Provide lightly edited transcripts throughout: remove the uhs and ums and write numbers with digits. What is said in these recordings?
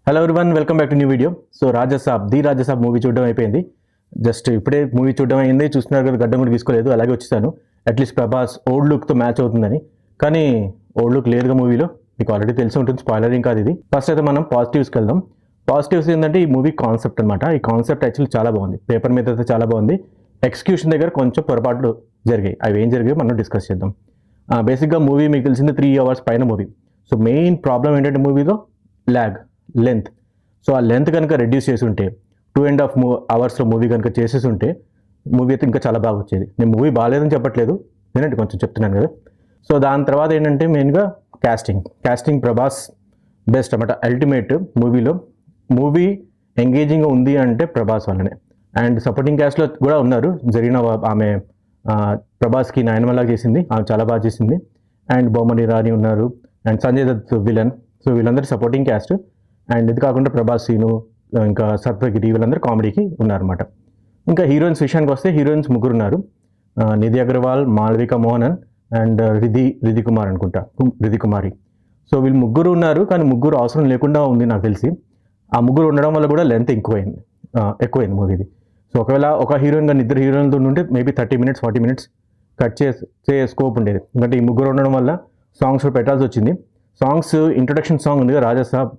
Hello everyone, welcome back to new video. So Raja Saab movie చూడడం అయిపోయింది. Just ఇప్పుడే movie చూడడం అయింది. చూస్తున్నారు కదా, గడ్డం కూడా తీసుకోలేదు, అలాగే వచ్చేసాను. అట్లీస్ట్ ప్రభాస్ ఓల్డ్ లుక్తో మ్యాచ్ అవుతుందని. కానీ ఓల్డ్ లుక్ లేదుగా మూవీలో, మీకు ఆల్రెడీ తెలిసి ఉంటుంది, స్పాయిలరింగ్ కాదు ఇది. ఫస్ట్ అయితే మనం పాజిటివ్స్కి వెళ్దాం. పాజిటివ్స్ ఏంటంటే ఈ మూవీ కాన్సెప్ట్ అనమాట. ఈ కాన్సెప్ట్ యాక్చువల్లీ చాలా బాగుంది, పేపర్ మీద అయితే చాలా బాగుంది. ఎగ్జిక్యూషన్ దగ్గర కొంచెం పొరపాట్లు జరిగాయి. అవి ఏం జరిగాయి మనం డిస్కస్ చేద్దాం. బేసిక్గా మూవీ మీకు తెలిసింది 3 hours పైన మూవీ. సో మెయిన్ ప్రాబ్లం ఏంటంటే మూవీలో లెంత్. సో ఆ లెంత్ కనుక రెడ్యూస్ చేసి ఉంటే 2.5 hours మూవీ కనుక చేసేసి ఉంటే మూవీ అయితే ఇంకా చాలా బాగా వచ్చేది. నేను మూవీ బాగాలేదని చెప్పట్లేదు, నేనంటే కొంచెం చెప్తున్నాను కదా. సో దాని తర్వాత ఏంటంటే మెయిన్గా కాస్టింగ్ ప్రభాస్ బెస్ట్ అన్నమాట. అల్టిమేట్ మూవీ ఎంగేజింగ్గా ఉంది అంటే ప్రభాస్ వల్లనే. అండ్ సపోర్టింగ్ క్యాస్ట్లో కూడా ఉన్నారు. జరిగిన ఆమె ప్రభాస్కి నాయనమలాగా చేసింది, ఆమె చాలా బాగా చేసింది. అండ్ బొమ్మని రాణి ఉన్నారు, and Sanjay Dutt villain. So వీళ్ళందరూ సపోర్టింగ్ క్యాస్ట్. అండ్ ఇది కాకుండా ప్రభాస్, సీను, ఇంకా సత్యగిరి, వీళ్ళందరూ కామెడీకి ఉన్నారన్నమాట. ఇంకా హీరోయిన్స్ విషయానికి వస్తే హీరోయిన్స్ 3 ఉన్నారు. నిధి అగర్వాల్, మాళవిక మోహనన్ అండ్ రిధి కుమారి. సో వీళ్ళు 3 ఉన్నారు, కానీ 3 అవసరం లేకుండా ఉంది నాకు తెలిసి. ఆ 3 ఉండడం వల్ల కూడా లెంత్ ఎక్కువైంది మూవీది. సో ఒకవేళ ఒక హీరోయిన్ కానీ 2 హీరోయిన్తో ఉంటే మేబీ 30 minutes 40 minutes కట్ చేసే స్కోప్ ఉండేది. ఎందుకంటే ఈ 3 ఉండడం వల్ల సాంగ్స్ కూడా పెట్టాల్సి వచ్చింది. సాంగ్స్ ఇంట్రొడక్షన్ సాంగ్ ఉంది కదా, రాజాసాబ్,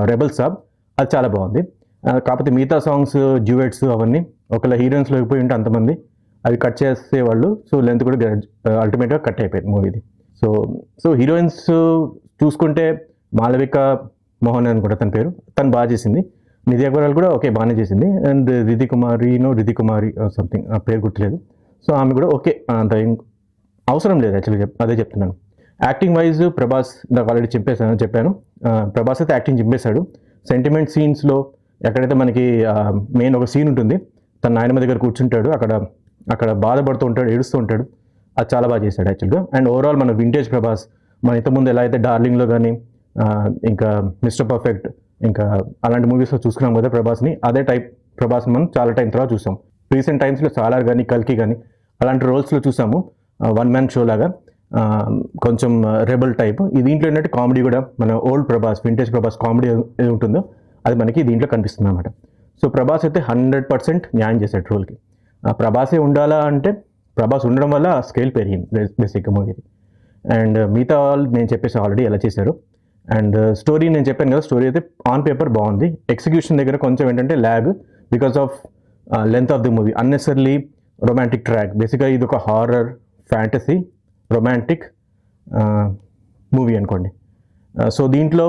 రెబల్ సాబ్, అది చాలా బాగుంది. కాకపోతే మిగతా సాంగ్స్, డ్యూయెట్స్ అవన్నీ ఒకవేళ హీరోయిన్స్లో అయిపోయి ఉంటే అంతమంది అవి కట్ చేసేవాళ్ళు. సో లెంత్ కూడా అల్టిమేట్గా కట్ అయిపోయింది మూవీది. సో హీరోయిన్స్ చూసుకుంటే మాళవిక మోహన్ అనుకుంటా తన పేరు, తను బాగా చేసింది. నిధి అగర్వాల్ కూడా ఓకే బాగానే చేసింది. అండ్ రిధి కుమారి సంథింగ్, ఆ పేరు గుర్తులేదు. సో ఆమె కూడా ఓకే, అంత అవసరం లేదు యాక్చువల్గా, అదే చెప్తున్నాను. యాక్టింగ్ వైజ్ ప్రభాస్ నాకు ఆల్రెడీ చెప్పాను. ప్రభాస్ అయితే యాక్టింగ్ చెప్పేశాడు. సెంటిమెంట్ సీన్స్లో ఎక్కడైతే మనకి మెయిన్ ఒక సీన్ ఉంటుంది, తన నాయనమ్మ దగ్గర కూర్చుంటాడు, అక్కడ బాధపడుతూ ఉంటాడు, ఏడుస్తూ ఉంటాడు. అది చాలా బాగా చేశాడు యాక్చువల్గా. అండ్ ఓవరాల్ మన వింటేజ్ ప్రభాస్, మన ఇంతకుముందు ఎలా అయితే డార్లింగ్లో కానీ ఇంకా మిస్టర్ పర్ఫెక్ట్, ఇంకా అలాంటి మూవీస్లో చూసుకున్నాం కదా ప్రభాస్ని, అదే టైప్ ప్రభాస్ని మనం చాలా టైం తర్వాత చూసాం. రీసెంట్ టైమ్స్లో సాలార్ కానీ కల్కి కానీ అలాంటి రోల్స్లో చూసాము. 1-man షో లాగా, కొంచెం రెబల్ టైప్. ఈ దీంట్లో ఏంటంటే కామెడీ కూడా మన old Prabhas, vintage Prabhas comedy ఏది ఉంటుందో అది మనకి దీంట్లో కనిపిస్తుంది అన్నమాట. సో ప్రభాస్ అయితే 100% న్యాయం చేశాడు రోల్కి. ప్రభాసే ఉండాలా అంటే ప్రభాస్ ఉండడం వల్ల స్కేల్ పెరిగింది బేసిక్గా మూవీది. అండ్ మిగతా వాళ్ళు నేను చెప్పేసి ఆల్రెడీ ఎలా చేశారు. అండ్ స్టోరీ నేను చెప్పాను కదా, స్టోరీ అయితే ఆన్ పేపర్ బాగుంది. ఎగ్జిక్యూషన్ దగ్గర కొంచెం ఏంటంటే lag because of length of the movie. Unnecessarily romantic track. బేసిక్గా ఇది ఒక హారర్, ఫ్యాంటసీ, రొమాంటిక్ మూవీ అనుకోండి. సో దీంట్లో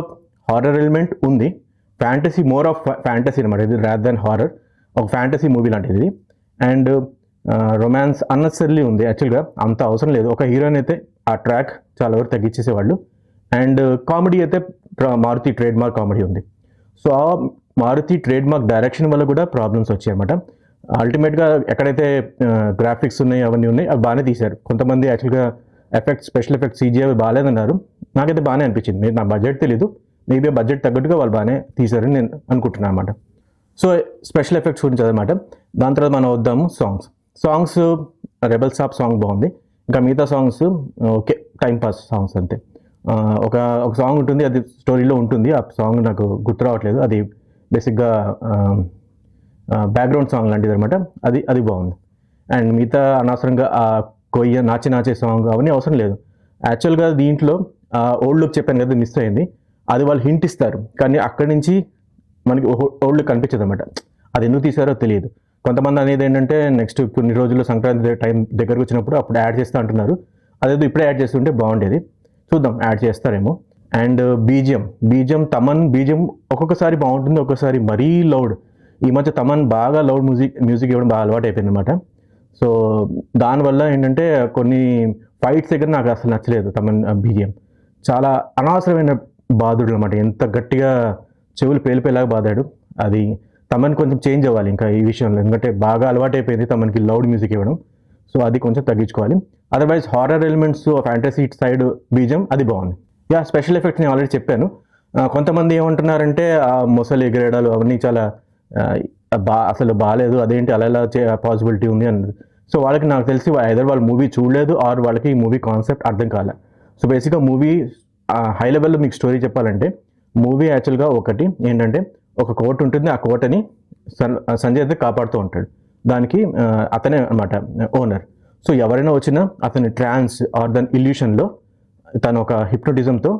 హారర్ ఎలిమెంట్ ఉంది, ఫ్యాంటసీ, మోర్ ఆఫ్ ఫ్యాంటసీ అనమాట ఇది, రాదర్ దాన్ హారర్. ఒక ఫ్యాంటసీ మూవీ లాంటిది ఇది. అండ్ రొమాన్స్ అన్నెసర్లీ ఉంది, యాక్చువల్గా అంత అవసరం లేదు. ఒక హీరోయిన్ అయితే ఆ ట్రాక్ చాలా వరకు తగ్గించేసేవాళ్ళు. అండ్ కామెడీ అయితే మారుతి ట్రేడ్ మార్క్ కామెడీ ఉంది. సో ఆ మారుతి ట్రేడ్ మార్క్ డైరెక్షన్ వల్ల కూడా ప్రాబ్లమ్స్ వచ్చాయి అనమాట. అల్టిమేట్గా ఎక్కడైతే గ్రాఫిక్స్ ఉన్నాయి, అవన్నీ ఉన్నాయి, అవి బాగానే తీశారు. కొంతమంది యాక్చువల్గా స్పెషల్ ఎఫెక్ట్స్ CGI బాగాలేదన్నారు. నాకైతే బాగానే అనిపించింది. నా బడ్జెట్ తెలీదు, మేబీ ఆ బడ్జెట్ తగ్గట్టుగా వాళ్ళు బాగానే తీశారని నేను అనుకుంటున్నాను అనమాట. సో స్పెషల్ ఎఫెక్ట్స్ గురించి అదనమాట. దాని తర్వాత మనం వద్దాము సాంగ్స్. రెబల్ సాబ్ సాంగ్ బాగుంది. ఇంకా మిగతా songs okay, time pass songs అంతే. ఒక సాంగ్ ఉంటుంది, అది స్టోరీలో ఉంటుంది. ఆ సాంగ్ నాకు గుర్తు రావట్లేదు. అది బేసిక్గా బ్యాక్గ్రౌండ్ సాంగ్ లాంటిది అనమాట. అది బాగుంది. అండ్ మిగతా అనవసరంగా ఆ కొయ్య నాచే సాంగ్ అవన్నీ అవసరం లేదు. యాక్చువల్గా దీంట్లో ఓల్డ్ లుక్ చెప్పాను కదా, మిస్ అయింది. అది వాళ్ళు హింట్ ఇస్తారు, కానీ అక్కడి నుంచి మనకి ఓల్డ్ లుక్ కనిపించదు అనమాట. అది ఎందుకు తీసారో తెలియదు. కొంతమంది అనేది ఏంటంటే నెక్స్ట్ కొన్ని రోజుల్లో సంక్రాంతి టైం దగ్గరకు వచ్చినప్పుడు అప్పుడు యాడ్ చేస్తూ అంటున్నారు. అదేదో ఇప్పుడే యాడ్ చేస్తుంటే బాగుండేది. చూద్దాం, యాడ్ చేస్తారేమో. అండ్ బీజిఎం తమన్ బీజిఎం ఒక్కొక్కసారి బాగుంటుంది, ఒక్కొక్కసారి మరీ లౌడ్. ఈ మధ్య తమన్ బాగా లౌడ్ మ్యూజిక్ ఇవ్వడం బాగా అలవాటు అయిపోయింది అనమాట. సో దానివల్ల ఏంటంటే కొన్ని ఫైట్స్ దగ్గర నాకు అసలు నచ్చలేదు. తమన్ బీజిఎం చాలా అనవసరమైన బాధుడు అనమాట. ఎంత గట్టిగా చెవులు పేలిపోయేలాగా బాధాడు. అది తమన్ కొంచెం చేంజ్ అవ్వాలి ఇంకా ఈ విషయంలో, ఎందుకంటే బాగా అలవాటు అయిపోయింది తమన్కి లౌడ్ మ్యూజిక్ ఇవ్వడం. సో అది కొంచెం తగ్గించుకోవాలి. Otherwise horror elements, fantasy side BGM అది బాగుంది. స్పెషల్ ఎఫెక్ట్స్ నేను ఆల్రెడీ చెప్పాను. కొంతమంది ఏమంటున్నారంటే ఆ మొసలు ఎగరేయడాలు అవన్నీ చాలా అసలు బాగాలేదు, అదేంటి అలా ఎలా పాసిబిలిటీ ఉంది అన్నది. సో వాళ్ళకి నాకు తెలిసి ఐదర్ వాళ్ళు మూవీ చూడలేదు ఆర్ వాళ్ళకి ఈ మూవీ కాన్సెప్ట్ అర్థం కాలే. సో బేసిక్గా మూవీ హై లెవెల్లో మీకు స్టోరీ చెప్పాలంటే మూవీ యాక్చువల్గా ఒకటి ఏంటంటే ఒక కోట్ ఉంటుంది, ఆ కోటని సంజయ్ అయితే కాపాడుతూ ఉంటాడు. దానికి అతనే అనమాట ఓనర్. సో ఎవరైనా వచ్చినా అతని ట్రాన్స్ ఆర్ దాని ఇల్యూషన్లో తను ఒక హిప్నోటిజంతో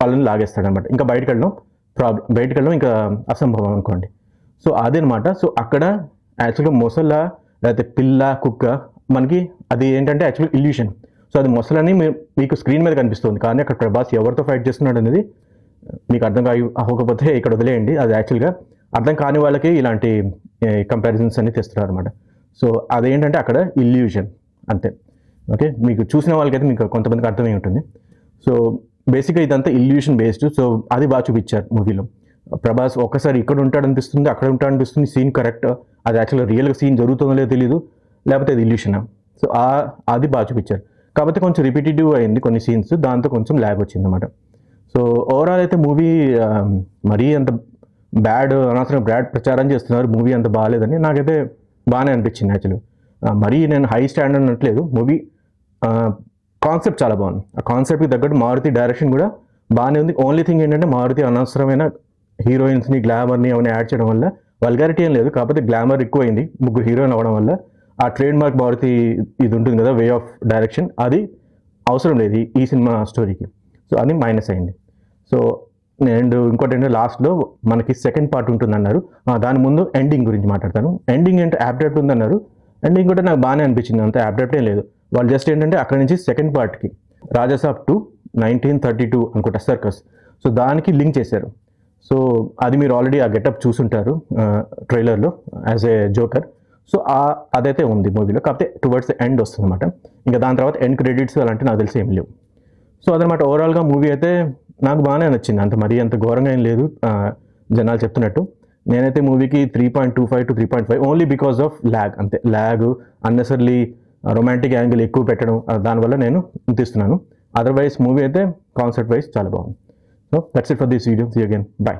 వాళ్ళని లాగేస్తాడు అనమాట. ఇంకా బయటకు వెళ్ళడం ఇంకా అసంభవం అనుకోండి. సో అదనమాట. సో అక్కడ యాక్చువల్గా మొసళ్ళ లేకపోతే పిల్ల కుక్క మనకి అది ఏంటంటే యాక్చువల్గా ఇల్యూషన్. సో అది మొసలని మీకు స్క్రీన్ మీద కనిపిస్తుంది, కానీ అక్కడ ప్రభాస్ ఎవరితో ఫైట్ చేస్తున్నాడు అనేది మీకు అర్థం అవ్వకపోతే ఇక్కడ వదిలేయండి. అది యాక్చువల్గా అర్థం కాని వాళ్ళకి ఇలాంటి కంపారిజన్స్ అన్ని తెస్తున్నారు అనమాట. సో అదేంటంటే అక్కడ ఇల్యూషన్ అంతే. ఓకే, మీకు చూసిన వాళ్ళకైతే మీకు కొంతమందికి అర్థమై ఉంటుంది. సో బేసిక్గా ఇదంతా ఇల్యూషన్ బేస్డ్. సో అది బాగా చూపించారు మూవీలో. ప్రభాస్ ఒక్కసారి ఇక్కడ ఉంటాడు అనిపిస్తుంది, అక్కడ ఉంటాడు అనిపిస్తుంది, సీన్ కరెక్ట్, అది యాక్చువల్గా రియల్గా సీన్ జరుగుతుందో లేదో తెలియదు, లేకపోతే అది ఇల్యూషనా. సో అది బాగా చూపించారు. కాకపోతే కొంచెం రిపీటేటివ్ అయింది కొన్ని సీన్స్, దాంతో కొంచెం ల్యాగ్ వచ్చింది అనమాట. సో ఓవరాల్ అయితే మూవీ మరీ అంత అనవసరంగా బ్యాడ్ ప్రచారం చేస్తున్నారు, మూవీ అంత బాగాలేదని నాకైతే బాగానే అనిపించింది యాక్చువల్గా. మరీ నేను హై స్టాండర్డ్ అనట్లేదు, మూవీ కాన్సెప్ట్ చాలా బాగుంది. ఆ కాన్సెప్ట్కి తగ్గట్టు మారుతి డైరెక్షన్ కూడా బాగానే ఉంది. ఓన్లీ థింగ్ ఏంటంటే మారుతి అనవసరమైన హీరోయిన్స్ని గ్లామర్ని అవన్నీ యాడ్ చేయడం వల్ల వల్గారిటీ ఏం లేదు, కాకపోతే గ్లామర్ ఎక్కువైంది 3 హీరోయిన్ అవ్వడం వల్ల. ఆ ట్రేడ్ మార్క్ మారుతి ఇది ఉంటుంది కదా, వే ఆఫ్ డైరెక్షన్, అది అవసరం లేదు ఈ సినిమా స్టోరీకి. సో అది మైనస్ అయింది. సో అండ్ ఇంకోటి ఏంటంటే లాస్ట్లో మనకి సెకండ్ పార్ట్ ఉంటుందన్నారు, దాని ముందు ఎండింగ్ గురించి మాట్లాడతాను. ఎండింగ్ ఏంటంటే యాప్టెప్ట్ ఉందన్నారు, ఎండింగ్ కూడా నాకు బాగానే అనిపించింది, అంత యాప్టెప్టే లేదు. వాళ్ళు జస్ట్ ఏంటంటే అక్కడ నుంచి సెకండ్ పార్ట్కి రాజాసాబ్ 2 1932 అనుకుంటా సర్కస్, సో దానికి లింక్ చేశారు. సో అది మీరు ఆల్రెడీ ఆ గెటప్ చూసుంటారు ట్రైలర్లో యాజ్ ఏ జోకర్. సో అదైతే ఉంది మూవీలో, కాకపోతే టువర్డ్స్ ఎండ్ వస్తుంది అనమాట. ఇంకా దాని తర్వాత ఎండ్ క్రెడిట్స్ అలాంటివి నాకు తెలిసి ఏం లేవు. సో అదనమాట ఓవరాల్గా మూవీ అయితే నాకు బాగానే నచ్చింది, అంత మరీ అంత ఘోరంగా ఏం లేదు జనాలు చెప్తున్నట్టు. నేనైతే మూవీకి 3.25 to 3.5 only because of lag, అంతే. ల్యాగ్, అన్నెసర్లీ రొమాంటిక్ యాంగిల్ ఎక్కువ పెట్టడం, దానివల్ల నేను తీస్తున్నాను. అదర్వైజ్ మూవీ అయితే కాన్సెప్ట్ వైజ్ చాలా బాగుంది. So that's it for this video. See you again, bye.